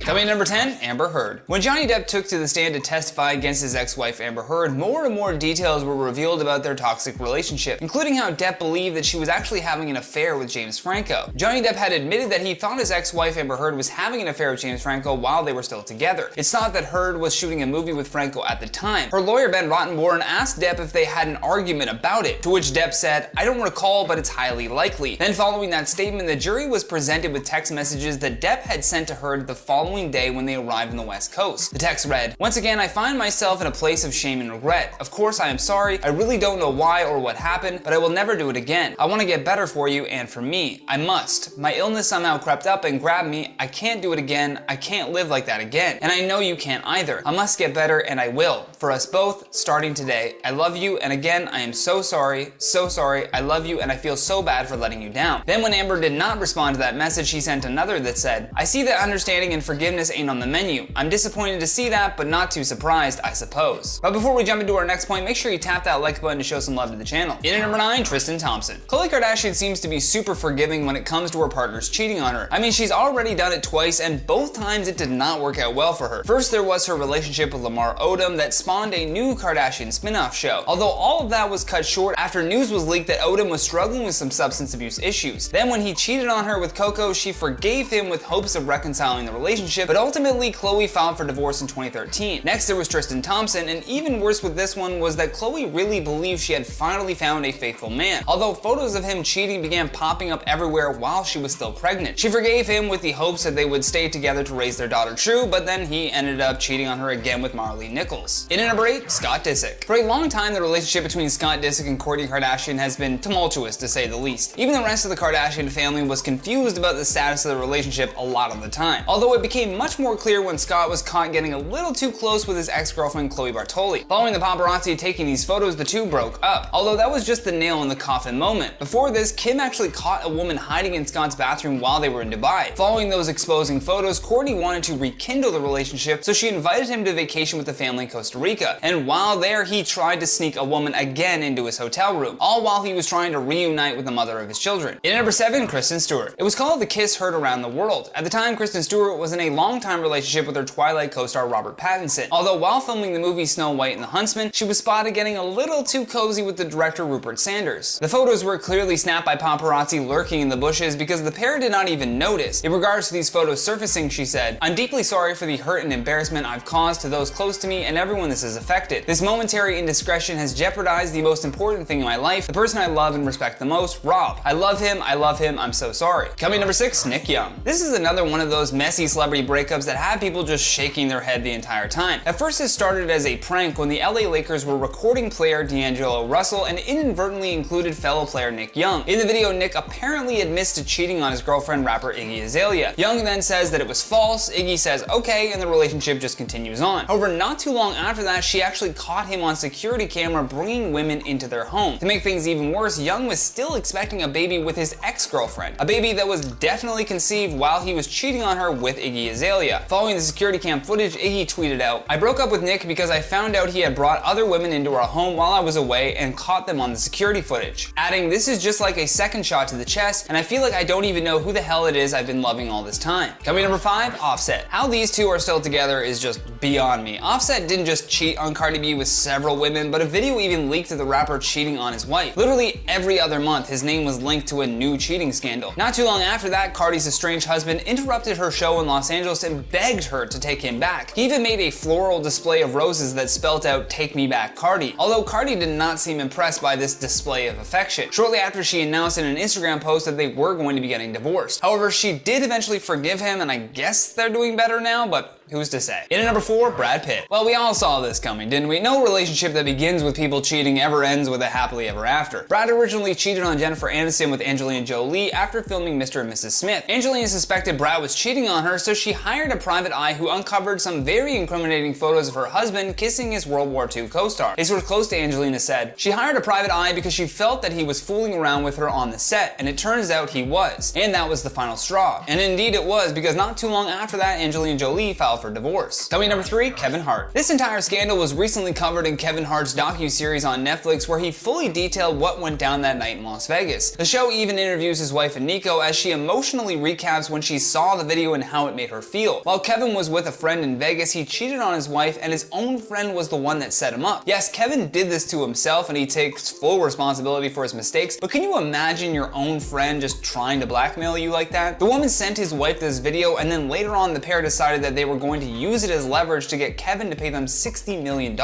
Coming in number 10, Amber Heard. When Johnny Depp took to the stand to testify against his ex-wife Amber Heard, more and more details were revealed about their toxic relationship, including how Depp believed that she was actually having an affair with James Franco. Johnny Depp had admitted that he thought his ex-wife Amber Heard was having an affair with James Franco while they were still together. It's thought that Heard was shooting a movie with Franco at the time. Her lawyer Ben Rottenborn asked Depp if they had an argument about it, to which Depp said, "I don't recall, but it's highly likely." Then following that statement, the jury was presented with text messages that Depp had sent to Heard the following day when they arrived on the West Coast. The text read, "Once again, I find myself in a place of shame and regret. Of course, I am sorry. I really don't know why or what happened, but I will never do it again. I want to get better for you and for me. I must. My illness somehow crept up and grabbed me. I can't do it again. I can't live like that again. And I know you can't either. I must get better and I will. For us both, starting today. I love you and again, I am so sorry. So sorry. I love you and I feel so bad for letting you down." Then when Amber did not respond to that message, she sent another that said, "I see that understanding and forgiveness ain't on the menu. I'm disappointed to see that, but not too surprised, I suppose." But before we jump into our next point, make sure you tap that like button to show some love to the channel. In at number 9, Tristan Thompson. Khloe Kardashian seems to be super forgiving when it comes to her partners cheating on her. I mean, she's already done it twice, and both times it did not work out well for her. First, there was her relationship with Lamar Odom that spawned a new Kardashian spin-off show. Although all of that was cut short after news was leaked that Odom was struggling with some substance abuse issues. Then when he cheated on her with Coco, she forgave him with hopes of reconciling the relationship, but ultimately Khloe filed for divorce in 2013. Next, there was Tristan Thompson, and even worse with this one was that Khloe really believed she had finally found a faithful man, although photos of him cheating began popping up everywhere while she was still pregnant. She forgave him with the hopes that they would stay together to raise their daughter True, but then he ended up cheating on her again with Marley Nichols. In at number 8, Scott Disick. For a long time, the relationship between Scott Disick and Kourtney Kardashian has been tumultuous, to say the least. Even the rest of the Kardashian family was confused about the status of the relationship a lot of the time, although it became much more clear when Scott was caught getting a little too close with his ex-girlfriend Khloe Bartoli. Following the paparazzi taking these photos, the two broke up, although that was just the nail in the coffin moment. Before this, Kim actually caught a woman hiding in Scott's bathroom while they were in Dubai. Following those exposing photos, Kourtney wanted to rekindle the relationship, so she invited him to vacation with the family in Costa Rica, and while there, he tried to sneak a woman again into his hotel room, all while he was trying to reunite with the mother of his children. In at number 7, Kristen Stewart. It was called the kiss heard around the world. At the time, Kristen Stewart was in a long-time relationship with her Twilight co-star Robert Pattinson, although while filming the movie Snow White and the Huntsman, she was spotted getting a little too cozy with the director Rupert Sanders. The photos were clearly snapped by paparazzi lurking in the bushes because the pair did not even notice. In regards to these photos surfacing, she said, "I'm deeply sorry for the hurt and embarrassment I've caused to those close to me and everyone this has affected. This momentary indiscretion has jeopardized the most important thing in my life, the person I love and respect the most, Rob. I love him, I'm so sorry." Coming number 6, Nick Young. This is another one of those messy celebrity breakups that have people just shaking their head the entire time. At first, it started as a prank when the LA Lakers were recording player D'Angelo Russell and inadvertently included fellow player Nick Young. In the video, Nick apparently admits to cheating on his girlfriend, rapper Iggy Azalea. Young then says that it was false, Iggy says okay, and the relationship just continues on. However, not too long after that, she actually caught him on security camera bringing women into their home. To make things even worse, Young was still expecting a baby with his ex-girlfriend, a baby that was definitely conceived while he was cheating on her with Iggy Azalea. Following the security cam footage, Iggy tweeted out, "I broke up with Nick because I found out he had brought other women into our home while I was away and caught them on the security footage," adding, "This is just like a second shot to the chest, and I feel like I don't even know who the hell it is I've been loving all this time." Coming number 5, Offset. How these two are still together is just beyond me. Offset didn't just cheat on Cardi B with several women, but a video even leaked of the rapper cheating on his wife. Literally every other month, his name was linked to a new cheating scandal. Not too long after that, Cardi's estranged husband interrupted her show in Los Angeles and begged her to take him back. He even made a floral display of roses that spelt out "Take me back, Cardi," although Cardi did not seem impressed by this display of affection. Shortly after, she announced in an Instagram post that they were going to be getting divorced. However, she did eventually forgive him, and I guess they're doing better now, but who's to say? In at number 4, Brad Pitt. Well, we all saw this coming, didn't we? No relationship that begins with people cheating ever ends with a happily ever after. Brad originally cheated on Jennifer Aniston with Angelina Jolie after filming Mr. and Mrs. Smith. Angelina suspected Brad was cheating on her, so she hired a private eye who uncovered some very incriminating photos of her husband kissing his World War II co-star. A source close to Angelina said, "She hired a private eye because she felt that he was fooling around with her on the set, and it turns out he was. And that was the final straw." And indeed it was, because not too long after that, Angelina Jolie filed for divorce. Number 3, Kevin Hart. This entire scandal was recently covered in Kevin Hart's docu-series on Netflix, where he fully detailed what went down that night in Las Vegas. The show even interviews his wife Nico as she emotionally recaps when she saw the video and how it made her feel. While Kevin was with a friend in Vegas, he cheated on his wife and his own friend was the one that set him up. Yes, Kevin did this to himself and he takes full responsibility for his mistakes, but can you imagine your own friend just trying to blackmail you like that? The woman sent his wife this video and then later on the pair decided that they were going to use it as leverage to get Kevin to pay them $60 million.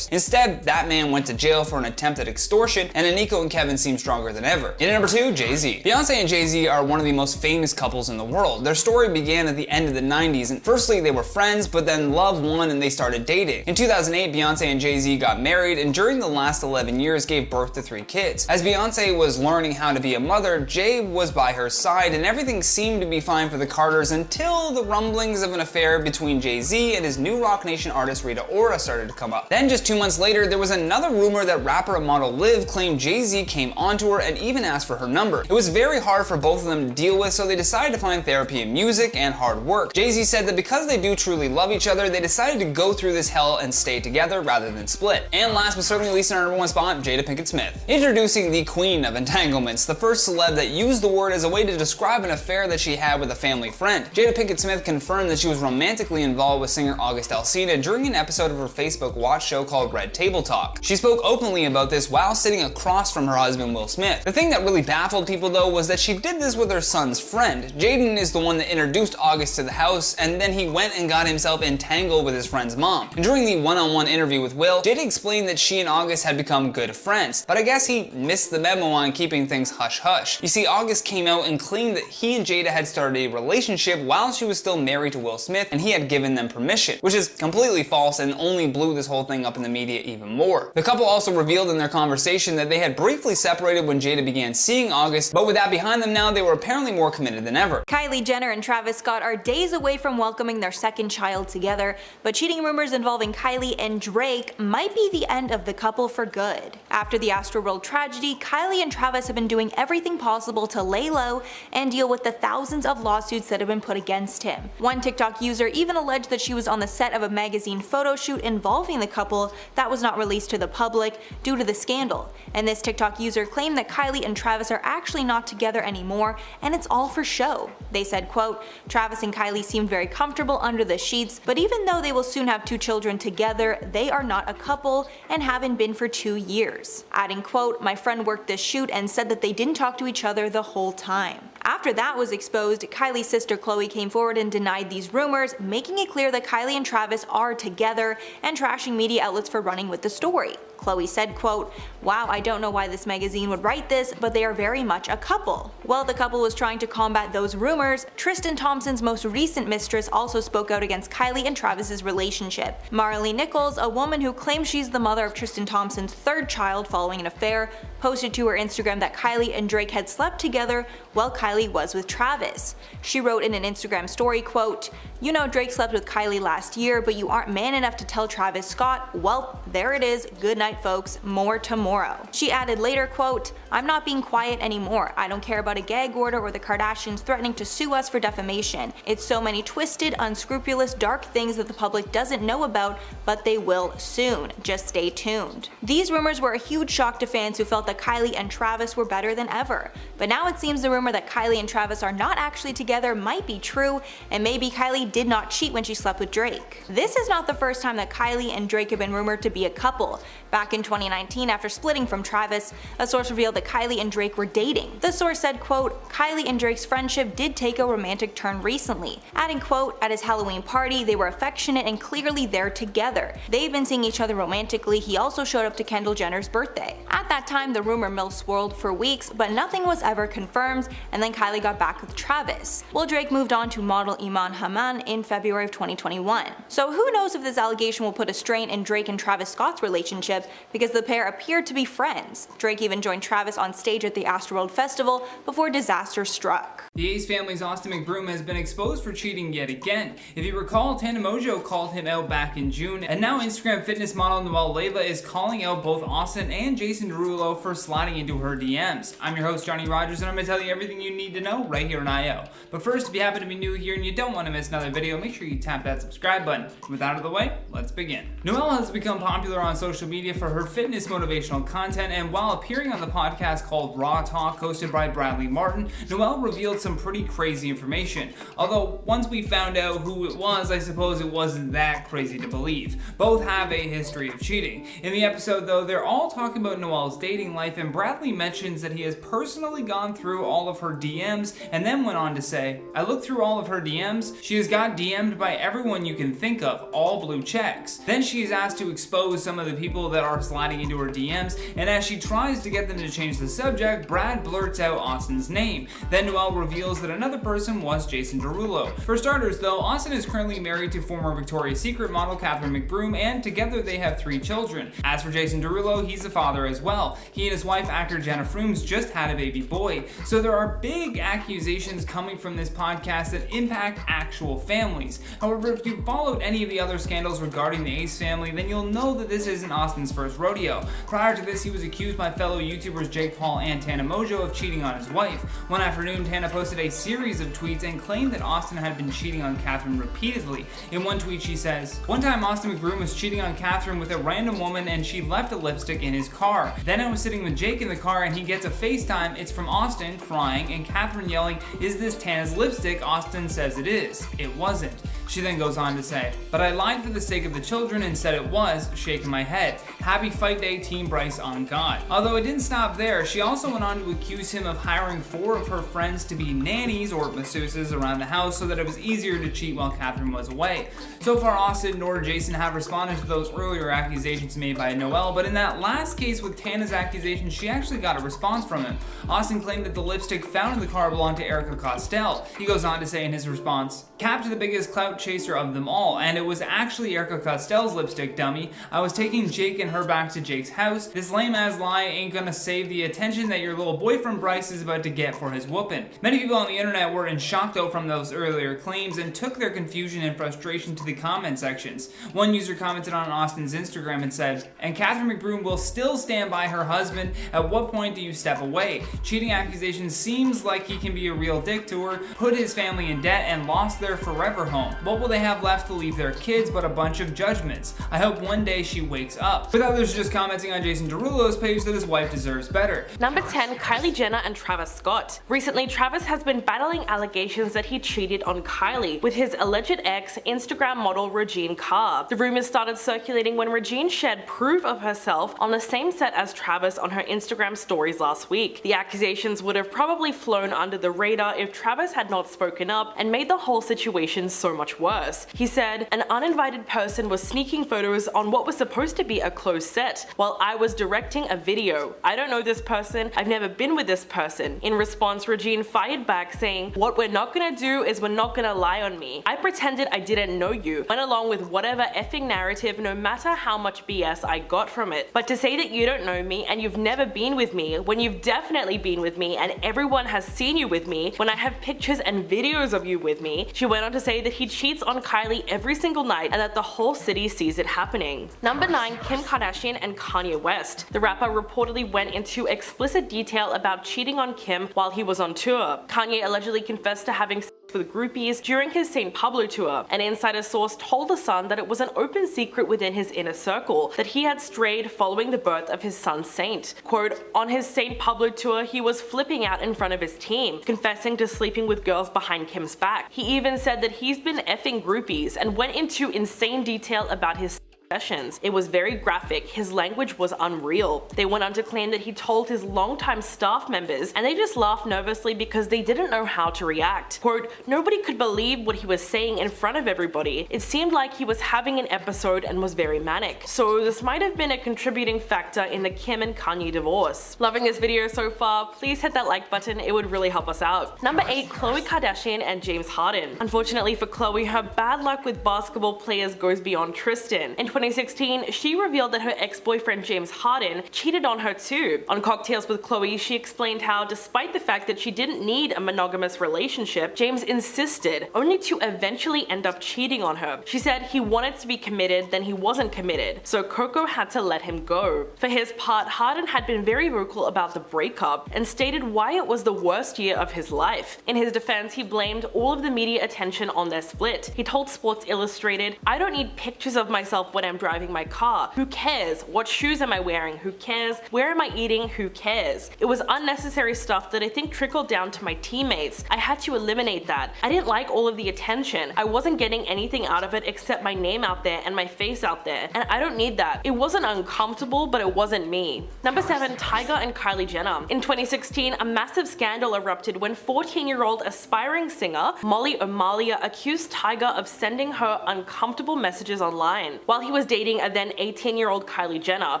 Instead, that man went to jail for an attempt at extortion, and Nico and Kevin seem stronger than ever. And number 2, Jay-Z. Beyonce and Jay-Z are one of the most famous couples in the world. Their story began at the end of the 90s, and firstly they were friends, but then love won and they started dating. In 2008, Beyonce and Jay-Z got married, and during the last 11 years gave birth to 3 kids. As Beyonce was learning how to be a mother, Jay was by her side, and everything seemed to be fine for the Carters until the rumblings of an affair between Jay-Z and his new Rock Nation artist Rita Ora started to come up. Then just 2 months later, there was another rumor that rapper and model Liv claimed Jay-Z came onto her and even asked for her number. It was very hard for both of them to deal with, so they decided to find therapy in music and hard work. Jay-Z said that because they do truly love each other, they decided to go through this hell and stay together rather than split. And last but certainly least in our number 1 spot, Jada Pinkett Smith. Introducing the queen of entanglements, the first celeb that used the word as a way to describe an affair that she had with a family friend. Jada Pinkett Smith confirmed that she was romantically involved with singer August Alsina during an episode of her Facebook watch show called Red Table Talk. She spoke openly about this while sitting across from her husband Will Smith. The thing that really baffled people though was that she did this with her son's friend. Jaden is the one that introduced August to the house, and then he went and got himself entangled with his friend's mom. And during the one-on-one interview with Will, Jada explained that she and August had become good friends, but I guess he missed the memo on keeping things hush-hush. You see, August came out and claimed that he and Jada had started a relationship while she was still married to Will Smith, and he had given them permission, which is completely false and only blew this whole thing up in the media even more. The couple also revealed in their conversation that they had briefly separated when Jada began seeing August, but with that behind them now, they were apparently more committed than ever. Kylie Jenner and Travis Scott are days away from welcoming their second child together, but cheating rumors involving Kylie and Drake might be the end of the couple for good. After the Astroworld tragedy, Kylie and Travis have been doing everything possible to lay low and deal with the thousands of lawsuits that have been put against him. One TikTok user even alleged that she was on the set of a magazine photo shoot involving the couple that was not released to the public due to the scandal, and this TikTok user claimed that Kylie and Travis are actually not together anymore and it's all for show. They said, quote, "Travis and Kylie seemed very comfortable under the sheets, but even though they will soon have 2 children together, they are not a couple and haven't been for 2 years." Adding, quote, "My friend worked this shoot and said that they didn't talk to each other the whole time." After that was exposed, Kylie's sister Khloe came forward and denied these rumors, making it clear that Kylie and Travis are together and trashing media outlets for running with the story. Khloe said, quote, "Wow, I don't know why this magazine would write this, but they are very much a couple." While the couple was trying to combat those rumors, Tristan Thompson's most recent mistress also spoke out against Kylie and Travis's relationship. Marley Nichols, a woman who claims she's the mother of Tristan Thompson's 3rd child following an affair, posted to her Instagram that Kylie and Drake had slept together while Kylie was with Travis. She wrote in an Instagram story, quote, "You know Drake slept with Kylie last year, but you aren't man enough to tell Travis Scott. Well, there it is. Good night, folks. More tomorrow." She added later, quote, "I'm not being quiet anymore. I don't care about a gag order or the Kardashians threatening to sue us for defamation. It's so many twisted, unscrupulous, dark things that the public doesn't know about, but they will soon. Just stay tuned." These rumors were a huge shock to fans who felt that Kylie and Travis were better than ever. But now it seems the rumor that Kylie and Travis are not actually together might be true, and maybe Kylie did not cheat when she slept with Drake. This is not the first time that Kylie and Drake have been rumored to be a couple. Back in 2019, after splitting from Travis, a source revealed that Kylie and Drake were dating. The source said, quote, "Kylie and Drake's friendship did take a romantic turn recently," adding, quote, "At his Halloween party, they were affectionate and clearly they're together. They've been seeing each other romantically. He also showed up to Kendall Jenner's birthday." At that time, the rumor mill swirled for weeks, but nothing was ever confirmed, and then Kylie got back with Travis. Well, Drake moved on to model Iman Haman in February of 2021. So who knows if this allegation will put a strain in Drake and Travis Scott's relationship, because the pair appeared to be friends. Drake even joined Travis Travis on stage at the Astroworld Festival before disaster struck. The Ace family's Austin McBroom has been exposed for cheating yet again. If you recall, Tana Mongeau called him out back in June, and now Instagram fitness model Noelle Leva is calling out both Austin and Jason Derulo for sliding into her DMs. I'm your host, Johnny Rogers, and I'm going to tell you everything you need to know right here on IO. But first, if you happen to be new here and you don't want to miss another video, make sure you tap that subscribe button. With that out of the way, let's begin. Noelle has become popular on social media for her fitness motivational content, and while appearing on the podcast called Raw Talk, hosted by Bradley Martin, Noelle revealed some pretty crazy information. Although, once we found out who it was, I suppose it wasn't that crazy to believe. Both have a history of cheating. In the episode, though, they're all talking about Noelle's dating life, and Bradley mentions that he has personally gone through all of her DMs, and then went on to say, I looked through all of her DMs, she has got DM'd by everyone you can think of, all blue checks. Then she is asked to expose some of the people that are sliding into her DMs, and as she tries to get them to change the subject, Brad blurts out Austin's name. Then Noelle reveals that another person was Jason Derulo. For starters though, Austin is currently married to former Victoria's Secret model Catherine McBroom, and together they have 3 children. As for Jason Derulo, he's a father as well. He and his wife, actor Jenna Frooms, just had a baby boy. So there are big accusations coming from this podcast that impact actual families. However, if you followed any of the other scandals regarding the Ace family, then you'll know that this isn't Austin's first rodeo. Prior to this, he was accused by fellow YouTubers Jake Paul and Tana Mongeau of cheating on his wife. One afternoon, Tana posted a series of tweets and claimed that Austin had been cheating on Catherine repeatedly. In one tweet she says, one time Austin McBroom was cheating on Catherine with a random woman and she left a lipstick in his car. Then I was sitting with Jake in the car and he gets a FaceTime, it's from Austin crying and Catherine yelling, is this Tana's lipstick? Austin says it is. It wasn't. She then goes on to say, but I lied for the sake of the children and said it was, shaking my head. Happy fight day, Team Bryce on God. Although it didn't stop there, she also went on to accuse him of hiring 4 of her friends to be nannies or masseuses around the house so that it was easier to cheat while Catherine was away. So far, Austin nor Jason have responded to those earlier accusations made by Noelle, but in that last case with Tana's accusation, she actually got a response from him. Austin claimed that the lipstick found in the car belonged to Erica Costell. He goes on to say in his response, Cap to the biggest clout chaser of them all, and it was actually Erica Costell's lipstick, dummy. I was taking Jake and her back to Jake's house. This lame ass lie ain't gonna save the attention that your little boyfriend Bryce is about to get for his whooping. Many people on the internet were in shock though from those earlier claims and took their confusion and frustration to the comment sections. One user commented on Austin's Instagram and said, and Catherine McBroom will still stand by her husband. At what point do you step away? Cheating accusations seems like he can be a real dick to her, put his family in debt and lost their forever home. What will they have left to leave their kids but a bunch of judgments? I hope one day she wakes up. With others just commenting on Jason Derulo's page that his wife deserves better. Number 10, Kylie Jenner and Travis Scott. Recently, Travis has been battling allegations that he cheated on Kylie with his alleged ex, Instagram model Regine Carr. The rumors started circulating when Regine shared proof of herself on the same set as Travis on her Instagram stories last week. The accusations would have probably flown under the radar if Travis had not spoken up and made the whole situation so much worse. He said, an uninvited person was sneaking photos on what was supposed to be a closed set while I was directing a video. I don't know this person, I've never been with this person. In response, Regine fired back saying, what we're not gonna do is we're not gonna lie on me. I pretended I didn't know you, went along with whatever effing narrative no matter how much BS I got from it. But to say that you don't know me and you've never been with me when you've definitely been with me and everyone has seen you with me when I have pictures and videos of you with me. She went on to say that he cheats on Kylie every single night and that the whole city sees it happening. Number 9, Kim Kardashian and Kanye West. The rapper reportedly went into explicit detail about cheating on Kim while he was on tour. Kanye allegedly confessed to having sex with groupies during his St. Pablo tour. An insider source told The Sun that it was an open secret within his inner circle that he had strayed following the birth of his son Saint. Quote, on his St. Pablo tour, he was flipping out in front of his team, confessing to sleeping with girls behind Kim's back. He even said that he's been effing groupies and went into insane detail about his sessions. It was very graphic, his language was unreal. They went on to claim that he told his longtime staff members and they just laughed nervously because they didn't know how to react. Quote, nobody could believe what he was saying in front of everybody. It seemed like he was having an episode and was very manic. So this might have been a contributing factor in the Kim and Kanye divorce. Loving this video so far, please hit that like button, it would really help us out. Number 8, Khloe Kardashian and James Harden. Unfortunately for Khloe, her bad luck with basketball players goes beyond Tristan. In 2016, she revealed that her ex-boyfriend James Harden cheated on her too. On Cocktails with Khloe, she explained how, despite the fact that she didn't need a monogamous relationship, James insisted, only to eventually end up cheating on her. She said he wanted to be committed, then he wasn't committed, so Coco had to let him go. For his part, Harden had been very vocal about the breakup and stated why it was the worst year of his life. In his defense, he blamed all of the media attention on their split. He told Sports Illustrated, "I don't need pictures of myself when I'm driving my car. Who cares? What shoes am I wearing? Who cares? Where am I eating? Who cares? It was unnecessary stuff that I think trickled down to my teammates. I had to eliminate that. I didn't like all of the attention. I wasn't getting anything out of it except my name out there and my face out there, and I don't need that. It wasn't uncomfortable, but it wasn't me." Number 7. Tyga and Kylie Jenner. In 2016, a massive scandal erupted when 14-year-old aspiring singer Molly O'Malia accused Tyga of sending her uncomfortable messages online while he was dating a then 18-year-old Kylie Jenner,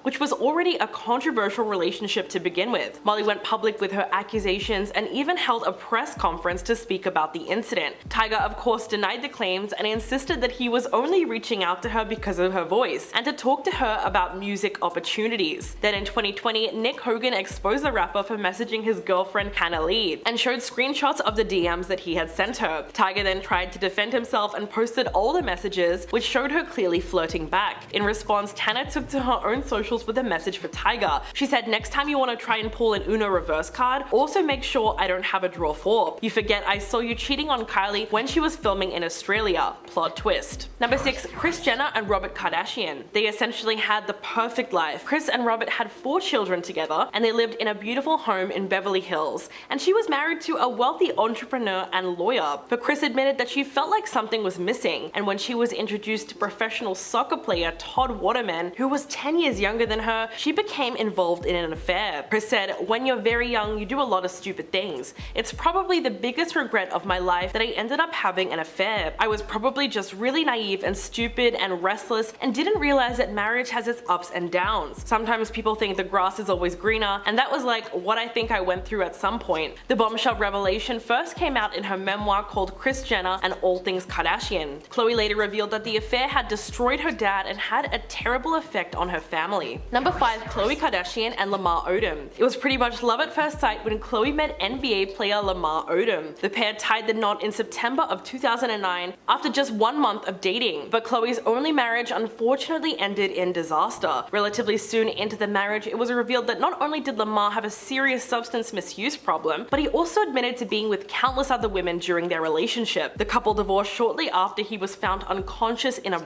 which was already a controversial relationship to begin with. Molly went public with her accusations and even held a press conference to speak about the incident. Tyga, of course, denied the claims and insisted that he was only reaching out to her because of her voice and to talk to her about music opportunities. Then in 2020, Nick Hogan exposed the rapper for messaging his girlfriend Hannah Lee and showed screenshots of the DMs that he had sent her. Tyga then tried to defend himself and posted all the messages, which showed her clearly flirting back. In response, Tana took to her own socials with a message for Tyga. She said, "Next time you want to try and pull an Uno reverse card, also make sure I don't have a draw 4. You forget I saw you cheating on Kylie when she was filming in Australia. Plot twist." Number 6. Kris Jenner and Robert Kardashian. They essentially had the perfect life. Kris and Robert had 4 children together, and they lived in a beautiful home in Beverly Hills, and she was married to a wealthy entrepreneur and lawyer. But Kris admitted that she felt like something was missing, and when she was introduced to professional soccer player Todd Waterman, who was 10 years younger than her, she became involved in an affair. Kris said, "When you're very young, you do a lot of stupid things. It's probably the biggest regret of my life that I ended up having an affair. I was probably just really naive and stupid and restless and didn't realize that marriage has its ups and downs. Sometimes people think the grass is always greener, and that was like what I think I went through at some point." The bombshell revelation first came out in her memoir called Kris Jenner and All Things Kardashian. Khloe later revealed that the affair had destroyed her dad and had a terrible effect on her family. Number 5. Khloe Kardashian and Lamar Odom. It was pretty much love at first sight when Khloe met NBA player Lamar Odom. The pair tied the knot in September of 2009 after just 1 month of dating, but Khloe's only marriage unfortunately ended in disaster. Relatively soon into the marriage, it was revealed that not only did Lamar have a serious substance misuse problem, but he also admitted to being with countless other women during their relationship. The couple divorced shortly after he was found unconscious in a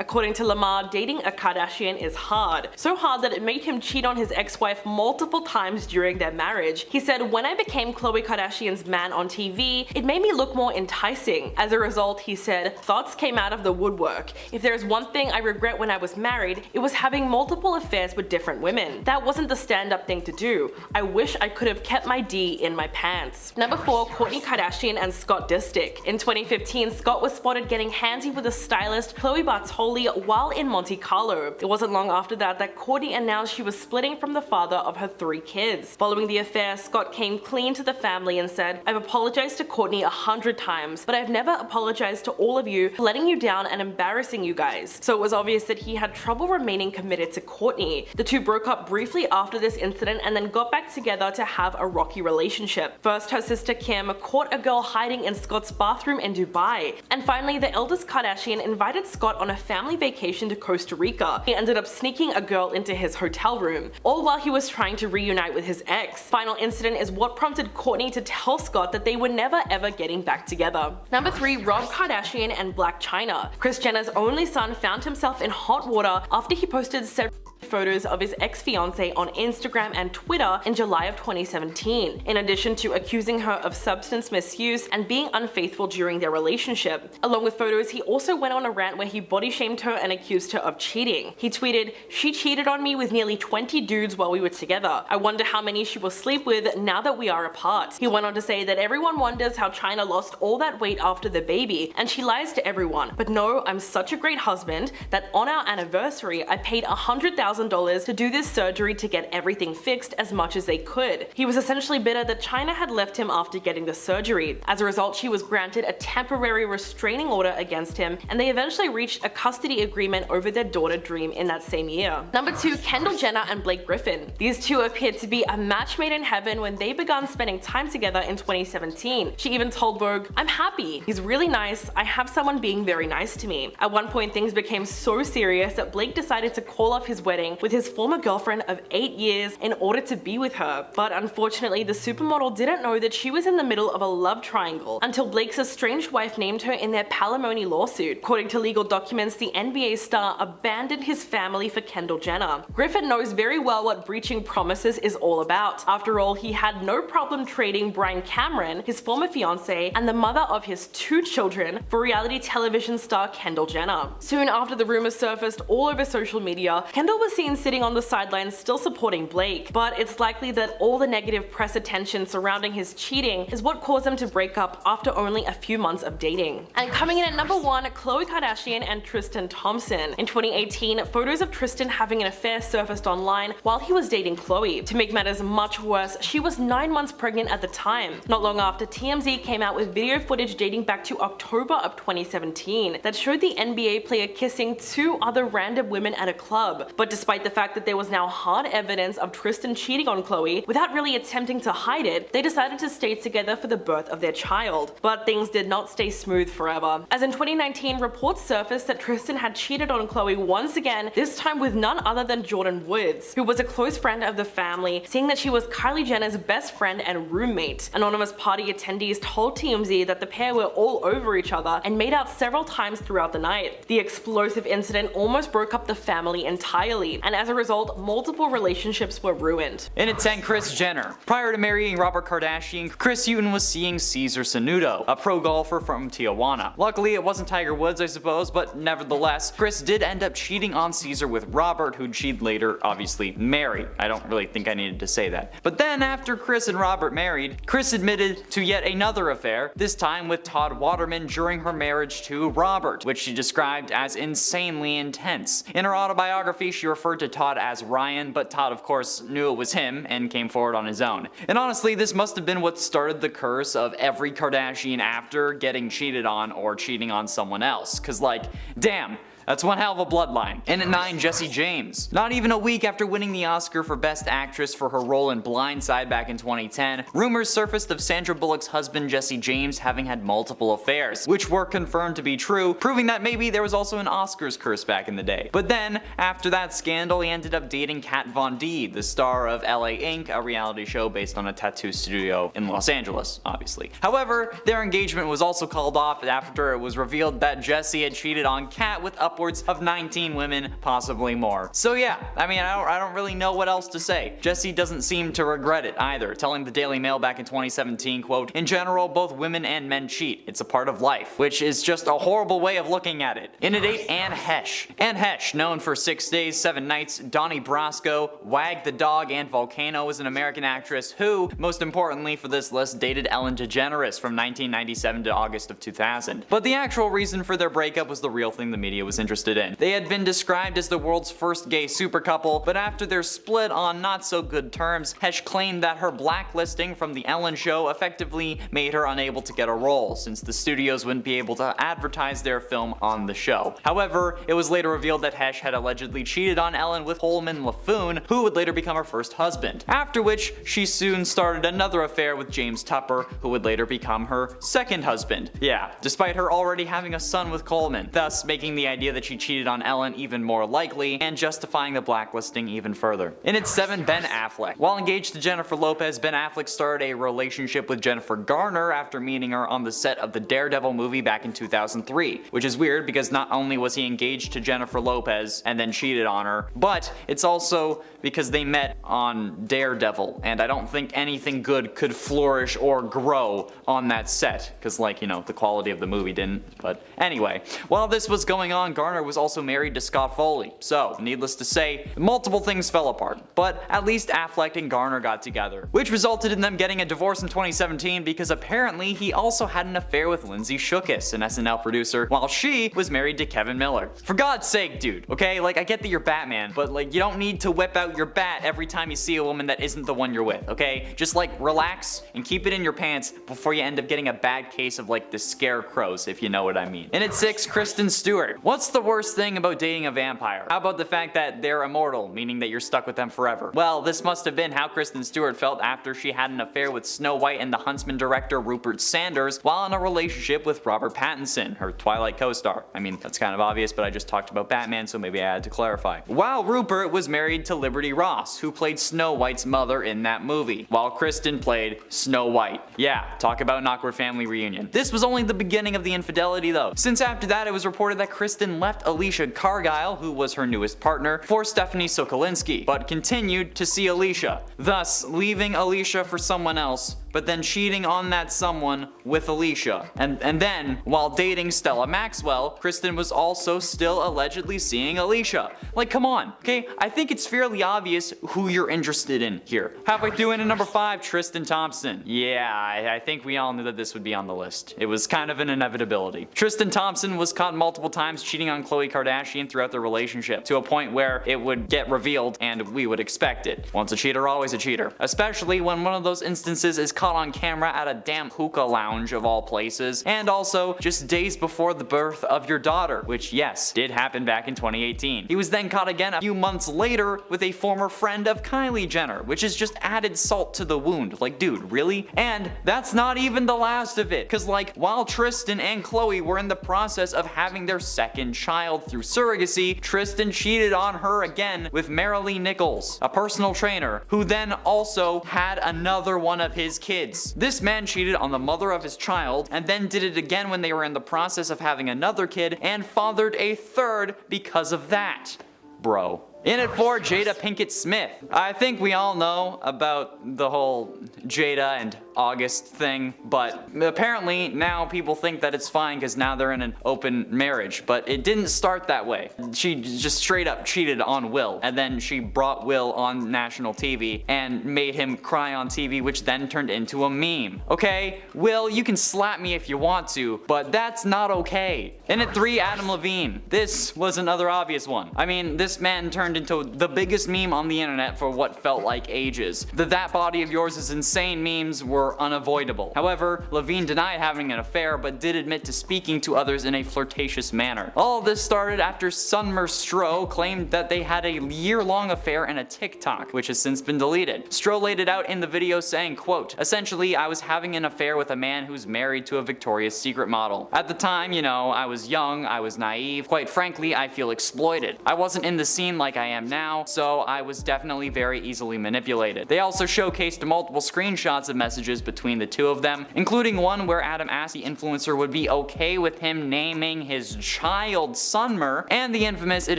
According to Lamar, dating a Kardashian is hard. So hard that it made him cheat on his ex-wife multiple times during their marriage. He said, "When I became Khloe Kardashian's man on TV, it made me look more enticing. As a result," he said, "thoughts came out of the woodwork. If there's one thing I regret when I was married, it was having multiple affairs with different women. That wasn't the stand-up thing to do. I wish I could have kept my D in my pants." Number 4. Kourtney Kardashian and Scott Disick. In 2015, Scott was spotted getting handsy with a stylist, Khloe Bartoli, while in Monte Carlo. It wasn't long after that Kourtney announced she was splitting from the father of her 3 kids. Following the affair, Scott came clean to the family and said, "I've apologized to Kourtney 100 times, but I've never apologized to all of you for letting you down and embarrassing you guys." So it was obvious that he had trouble remaining committed to Kourtney. The two broke up briefly after this incident and then got back together to have a rocky relationship. First, her sister Kim caught a girl hiding in Scott's bathroom in Dubai. And finally, the eldest Kardashian invited Scott on a family vacation to Costa Rica. He ended up sneaking a girl into his hotel room, all while he was trying to reunite with his ex. Final incident is what prompted Kourtney to tell Scott that they were never ever getting back together. Number 3. Rob Kardashian and Blac Chyna. Kris Jenner's only son found himself in hot water after he posted several photos of his ex-fiancée on Instagram and Twitter in July of 2017, in addition to accusing her of substance misuse and being unfaithful during their relationship. Along with photos, he also went on a rant where he body shamed her and accused her of cheating. He tweeted, "She cheated on me with nearly 20 dudes while we were together. I wonder how many she will sleep with now that we are apart." He went on to say that everyone wonders how Chyna lost all that weight after the baby, and she lies to everyone. "But no, I'm such a great husband that on our anniversary I paid $100,000 $200,000 to do this surgery to get everything fixed as much as they could. He was essentially bitter that China had left him after getting the surgery. As a result, she was granted a temporary restraining order against him, and they eventually reached a custody agreement over their daughter Dream in that same year. Number 2, Kendall Jenner and Blake Griffin. These two appeared to be a match made in heaven when they began spending time together in 2017. She even told Vogue, "I'm happy. He's really nice. I have someone being very nice to me." At one point, things became so serious that Blake decided to call off his wedding with his former girlfriend of 8 years in order to be with her. But unfortunately, the supermodel didn't know that she was in the middle of a love triangle until Blake's estranged wife named her in their palimony lawsuit. According to legal documents, the NBA star abandoned his family for Kendall Jenner. Griffin knows very well what breaching promises is all about. After all, he had no problem trading Brian Cameron, his former fiance, and the mother of his 2 children, for reality television star Kendall Jenner. Soon after the rumors surfaced all over social media, Kendall was seen sitting on the sidelines still supporting Blake, but it's likely that all the negative press attention surrounding his cheating is what caused them to break up after only a few months of dating. And coming in at number 1, Khloe Kardashian and Tristan Thompson. In 2018, photos of Tristan having an affair surfaced online while he was dating Khloe. To make matters much worse, she was 9 months pregnant at the time. Not long after, TMZ came out with video footage dating back to October of 2017 that showed the NBA player kissing 2 other random women at a club. But despite the fact that there was now hard evidence of Tristan cheating on Khloe, without really attempting to hide it, they decided to stay together for the birth of their child. But things did not stay smooth forever, as in 2019 reports surfaced that Tristan had cheated on Khloe once again, this time with none other than Jordyn Woods, who was a close friend of the family, saying that she was Kylie Jenner's best friend and roommate. Anonymous party attendees told TMZ that the pair were all over each other and made out several times throughout the night. The explosive incident almost broke up the family entirely, and as a result, multiple relationships were ruined. In at 10, Kris Jenner. Prior to marrying Robert Kardashian, Kris Houghton was seeing Cesar Sanudo, a pro golfer from Tijuana. Luckily, it wasn't Tiger Woods, I suppose, but nevertheless, Kris did end up cheating on Cesar with Robert, who'd she'd later obviously marry. I don't really think I needed to say that. But then after Kris and Robert married, Kris admitted to yet another affair, this time with Todd Waterman during her marriage to Robert, which she described as insanely intense. In her autobiography, she referred to Todd as Ryan, but Todd of course knew it was him and came forward on his own. And honestly, this must have been what started the curse of every Kardashian after getting cheated on or cheating on someone else, cause like, damn, that's one hell of a bloodline. In at 9, Jessie James. Not even a week after winning the Oscar for Best Actress for her role in Blind Side back in 2010, rumors surfaced of Sandra Bullock's husband Jessie James having had multiple affairs, which were confirmed to be true, proving that maybe there was also an Oscars curse back in the day. But then, after that scandal, he ended up dating Kat Von D, the star of LA Inc., a reality show based on a tattoo studio in Los Angeles, obviously. However, their engagement was also called off after it was revealed that Jessie had cheated on Kat with upwards of 19 women, possibly more. So yeah, I mean, I don't really know what else to say. Jessie doesn't seem to regret it either, telling the Daily Mail back in 2017, quote, "In general, both women and men cheat. It's a part of life," which is just a horrible way of looking at it. In at 8, Anne Hesh. Anne Hesh, known for 6 Days, 7 Nights, Donnie Brasco, Wag the Dog, and Volcano, is an American actress who, most importantly for this list, dated Ellen DeGeneres from 1997 to August of 2000. But the actual reason for their breakup was the real thing the media was interested in. They had been described as the world's first gay super couple, but after their split on not so good terms, Hesh claimed that her blacklisting from the Ellen show effectively made her unable to get a role, since the studios wouldn't be able to advertise their film on the show. However, it was later revealed that Hesh had allegedly cheated on Ellen with Holman LaFoon, who would later become her first husband. After which, she soon started another affair with James Tupper, who would later become her second husband. Yeah, despite her already having a son with Coleman, thus making the idea that she cheated on Ellen even more likely, and justifying the blacklisting even further. In at 7, Ben Affleck. While engaged to Jennifer Lopez, Ben Affleck started a relationship with Jennifer Garner after meeting her on the set of the Daredevil movie back in 2003, which is weird because not only was he engaged to Jennifer Lopez and then cheated on her, but it's also because they met on Daredevil, and I don't think anything good could flourish or grow on that set, because like, you know, the quality of the movie didn't. But anyway, while this was going on, Garner was also married to Scott Foley. So, needless to say, multiple things fell apart. But at least Affleck and Garner got together, which resulted in them getting a divorce in 2017 because apparently he also had an affair with Lindsay Shookus, an SNL producer, while she was married to Kevin Miller. For God's sake, dude, okay? Like, I get that you're Batman, but like, you don't need to whip out your bat every time you see a woman that isn't the one you're with, okay? Just like, relax and keep it in your pants before you end up getting a bad case of like the scarecrows, if you know what I mean. And at 6, Kristen Stewart. What's the worst thing about dating a vampire? How about the fact that they're immortal, meaning that you're stuck with them forever? Well, this must have been how Kristen Stewart felt after she had an affair with Snow White and the Huntsman director Rupert Sanders while in a relationship with Robert Pattinson, her Twilight co-star. I mean, that's kind of obvious, but I just talked about Batman, so maybe I had to clarify. While Rupert was married to Liberty Ross, who played Snow White's mother in that movie, while Kristen played Snow White. Yeah, talk about an awkward family reunion. This was only the beginning of the infidelity though, since after that it was reported that Kristen left Alicia Cargile, who was her newest partner, for Stephanie Sokolinski, but continued to see Alicia, thus leaving Alicia for someone else, but then cheating on that someone with Alicia. And then, while dating Stella Maxwell, Kristen was also still allegedly seeing Alicia. Like, come on, okay? I think it's fairly obvious who you're interested in here. Halfway through into number 5, Tristan Thompson. Yeah, I think we all knew that this would be on the list. It was kind of an inevitability. Tristan Thompson was caught multiple times cheating on Khloe Kardashian throughout their relationship, to a point where it would get revealed and we would expect it. Once a cheater, always a cheater. Especially when one of those instances is caught on camera at a damn hookah lounge of all places, and also just days before the birth of your daughter, which yes, did happen back in 2018. He was then caught again a few months later with a former friend of Kylie Jenner, which is just added salt to the wound. Like, dude, really? And that's not even the last of it, cause like, while Tristan and Khloe were in the process of having their second child through surrogacy, Tristan cheated on her again with Marilee Nichols, a personal trainer, who then also had another one of his kids. This man cheated on the mother of his child, and then did it again when they were in the process of having another kid, and fathered a third because of that. Bro. In at 4, Jada Pinkett Smith. I think we all know about the whole Jada and August thing, but apparently now people think that it's fine because now they're in an open marriage, but it didn't start that way. She just straight up cheated on Will, and then she brought Will on national TV and made him cry on TV, which then turned into a meme. Okay, Will, you can slap me if you want to, but that's not okay. In at 3, Adam Levine. This was another obvious one. I mean, this man turned into the biggest meme on the internet for what felt like ages. The "that body of yours is insane" memes were unavoidable. However, Levine denied having an affair, but did admit to speaking to others in a flirtatious manner. All of this started after Summer Stroh claimed that they had a year-long affair in a TikTok, which has since been deleted. Stroh laid it out in the video saying, quote, "Essentially, I was having an affair with a man who's married to a Victoria's Secret model. At the time, you know, I was young, I was naive. Quite frankly, I feel exploited. I wasn't in the scene like I am now, so I was definitely very easily manipulated." They also showcased multiple screenshots of messages between the two of them, including one where Adam asked the influencer would be okay with him naming his child Summer, and the infamous "it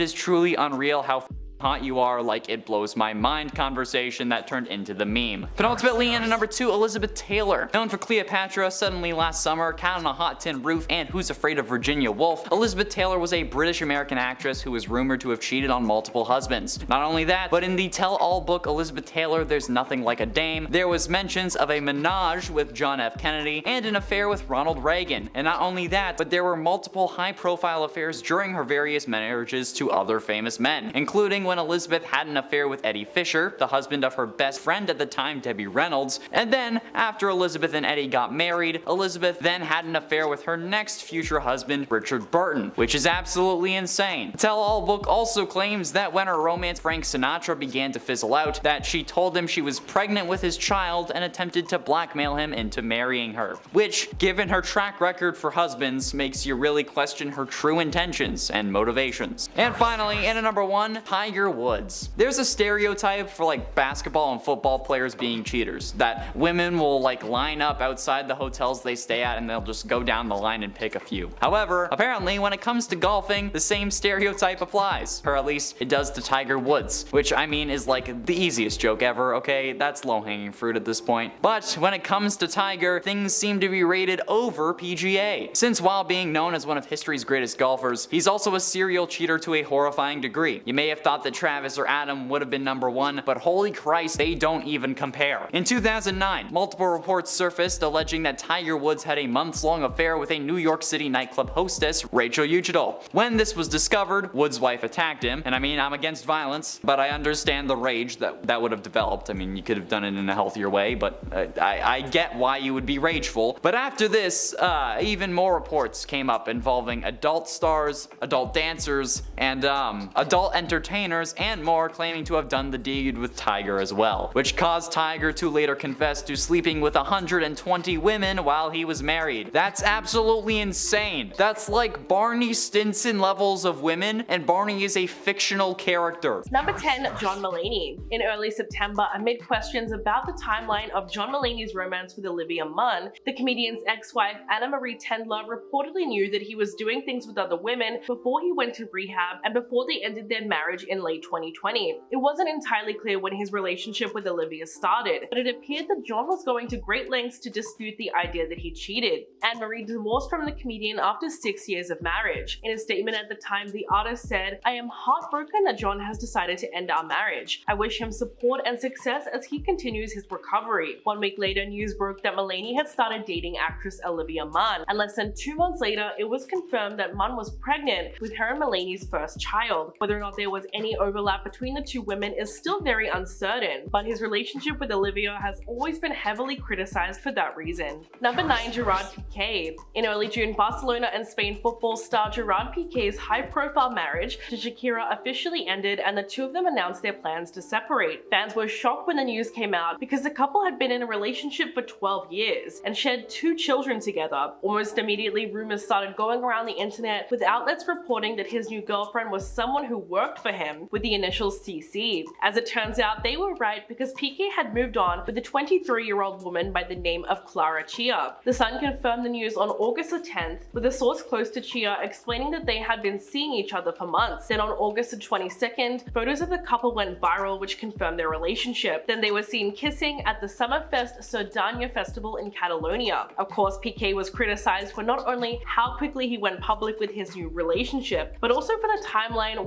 is truly unreal how hot you are, like it blows my mind" conversation that turned into the meme. Penultimately, in at number 2, Elizabeth Taylor. Known for Cleopatra, Suddenly Last Summer, Cat on a Hot Tin Roof, and Who's Afraid of Virginia Woolf, Elizabeth Taylor was a British-American actress who was rumored to have cheated on multiple husbands. Not only that, but in the tell-all book Elizabeth Taylor, There's Nothing Like a Dame, there was mentions of a menage with John F. Kennedy and an affair with Ronald Reagan. And not only that, but there were multiple high-profile affairs during her various marriages to other famous men, including when Elizabeth had an affair with Eddie Fisher, the husband of her best friend at the time, Debbie Reynolds, and then, after Elizabeth and Eddie got married, Elizabeth then had an affair with her next future husband, Richard Burton, which is absolutely insane. The tell-all book also claims that when her romance Frank Sinatra began to fizzle out, that she told him she was pregnant with his child and attempted to blackmail him into marrying her, which, given her track record for husbands, makes you really question her true intentions and motivations. And finally, in at number 1, Tiger Tiger Woods. There's a stereotype for like basketball and football players being cheaters, that women will like line up outside the hotels they stay at and they'll just go down the line and pick a few. However, apparently when it comes to golfing, the same stereotype applies, or at least it does to Tiger Woods, which I mean is like the easiest joke ever, okay? That's low-hanging fruit at this point. But when it comes to Tiger, things seem to be rated over PGA, since while being known as one of history's greatest golfers, he's also a serial cheater to a horrifying degree. You may have thought that Travis or Adam would have been number one, but holy Christ, they don't even compare. In 2009, multiple reports surfaced alleging that Tiger Woods had a months-long affair with a New York City nightclub hostess, Rachel Ugitol. When this was discovered, Woods' wife attacked him, and I mean, I'm against violence, but I understand the rage that would have developed. I mean, you could have done it in a healthier way, but I get why you would be rageful. But after this, even more reports came up involving adult stars, adult dancers, and adult entertainers, and more claiming to have done the deed with Tiger as well, which caused Tiger to later confess to sleeping with 120 women while he was married. That's absolutely insane. That's like Barney Stinson levels of women, and Barney is a fictional character. Number 10, John Mulaney. In early September, amid questions about the timeline of John Mulaney's romance with Olivia Munn, the comedian's ex-wife Anna Marie Tendler reportedly knew that he was doing things with other women before he went to rehab and before they ended their marriage in late 2020. It wasn't entirely clear when his relationship with Olivia started, but it appeared that John was going to great lengths to dispute the idea that he cheated. Anne Marie divorced from the comedian after 6 years of marriage. In a statement at the time, the artist said, "I am heartbroken that John has decided to end our marriage. I wish him support and success as he continues his recovery." 1 week later, news broke that Mulaney had started dating actress Olivia Munn, and less than 2 months later, it was confirmed that Munn was pregnant with her and Mulaney's first child. Whether or not there was any overlap between the two women is still very uncertain, but his relationship with Olivia has always been heavily criticized for that reason. Number 9, Gerard Piqué. In early June, Barcelona and Spain football star Gerard Piqué's high-profile marriage to Shakira officially ended, and the two of them announced their plans to separate. Fans were shocked when the news came out because the couple had been in a relationship for 12 years and shared 2 children together. Almost immediately, rumors started going around the internet, with outlets reporting that his new girlfriend was someone who worked for him, with the initials CC. As it turns out, they were right, because Piqué had moved on with a 23-year-old woman by the name of Clara Chia. The Sun confirmed the news on August the 10th, with a source close to Chia explaining that they had been seeing each other for months. Then on August the 22nd, photos of the couple went viral, which confirmed their relationship. Then they were seen kissing at the Summerfest Cerdanya festival in Catalonia. Of course, Piqué was criticized for not only how quickly he went public with his new relationship, but also for the timeline of